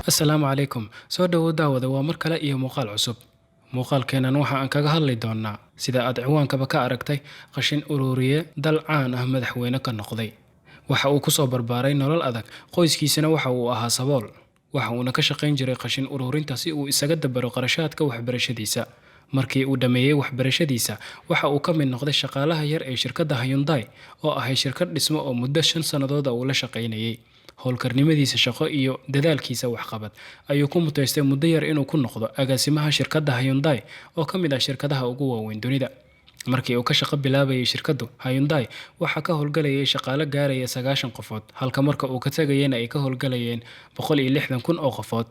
السلام عليكم soo dhawow daawada waa mar kale iyo muuqaal cusub muuqaalkeenan waxa aan kaga hadli doonaa sida aad ciwaankaba ka aragtay qashin ururiye dal caan ah madaxweyne ka noqday waxa uu ku soo barbaaray nolol adag qoyskiisana waxa uu ahaa sabool waxa uuna ka shaqayn jiray qashin ururinta si uu isaga dabaro qarashaadka waxbarashadiisa markii uu dhameeyay waxbarashadiisa waxa uu ka mid noqday shaqaalaha yar ee shirkadda Hyundai oo ahay shirkad dhismo oo muddo 5 sanadood uu la shaqaynayay howlkarnimadiisa shaqo iyo dadaalkiisa waxqabad ayuu ku mutaystay muddo yar inuu ku noqdo agaasimaha shirkadda Hyundai oo ka mid ah shirkadaha ugu waaweyn dunida markii uu ka shaqo bilaabayay shirkaddu Hyundai waxa ka howlgalayay shaqaale gaaraya 9 qofood halka marka uu ka tagayeen ay ka howlgalayeen 160,000 oo qofood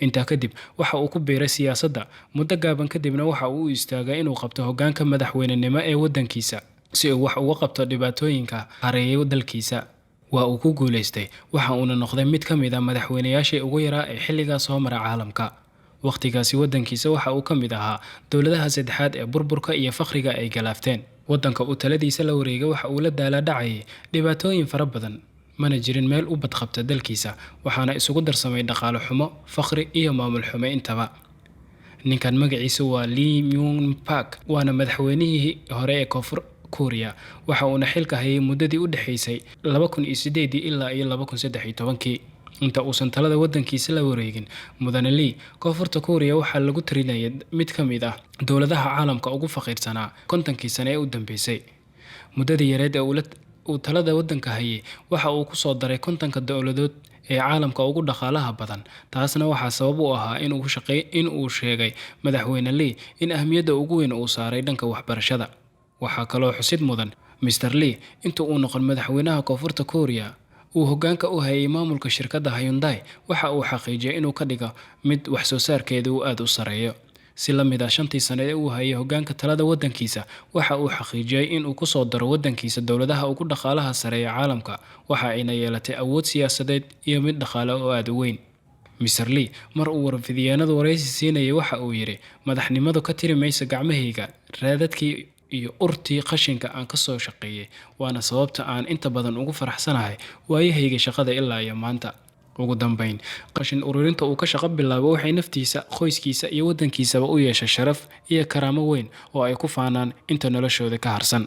intaa kadib waxa uu ku biiray siyaasadda muddo gaaban kadibna waxa uu istaagay inuu qabto hoggaanka madaxweynenimo ee waddankiisa si uu wax uga qabto dhibaatooyinka hareeyay dalkiisa waa uu ku guuleystay waxa uu noqday mid ka mid ah madaxweynayaashii ugu yaraa ee xilligaas soo maray caalamka waqtigaasi waddankiisa waxa uu ka mid ahaa dowladaha saddexaad ee burburka iyo faqriga ay galaafteen waddanka uu taladiisa la wareegay waxa uu la daalaa-dhacayay dhibaatooyin fara badan mana jirin meel u badqabta dalkiisa waxaana isugu darsamay dhaqaale xumo faqri iyo maamul xumo intaba ninkan magaciisa waa Lee Myung-pak waana madaxweynihii hore ee koonfur Korea waxa uu xilka hayay muddadii u dhaxaysay 2008 ilaa 2013 inta uusan talada waddankiisa la wareegin mudane Lee koonfurta Korea waxa lagu tirinayay mid ka mid ah dowladaha caalamka ugu faqiirsanaa 50 sano ee u dambeysay muddadii yareed ee uu talada waddanka hayay waxa uu ku soo daray 50 dowladood ee caalamka ugu dhaqaalaha badan taasna waxa sabab u ahaa in uu sheegay madaxweyne Lee in ahmiyadda ugu weyn uu saaray dhanka waxbarashada waxa kaloo xusid mudan Mr. Lee inta uu noqon madaxweynaha koonfurta Korea uu hoggaanka u hayay maamulka shirkadda Hyundai waxa uu xaqiijiyay inuu ka dhigo mid wax soo saarkeedu aad u sareeyo si la mid ah 5 sano ee uu hayay hoggaanka talada waddankiisa waxa uu xaqiijiyay in uu ku soo daro waddankiisa dowladaha ugu dhaqaalaha sareeya caalamka waxa ayna yeelatay awood siyaasadeed iyo mid dhaqaale oo aad u weyn Mr. Lee mar uu warfidyeenada wareysi siinayay waxa uu yiri madaxnimadu ka tiri maysa gacmahayga raadadkii iyo urtii qashinka aan ka soo shaqeeyay waana sababta aan inta badan ugu faraxsanahay waayahayga shaqada ilaa iyo maanta ugu dambeyn qashin ururinta uu ka shaqo bilaabo waxay naftiisa qoyskiisa iyo waddankiisaba u yeeshay sharaf iyo karaamo weyn oo ay ku faanaan inta noloshooda ka harsan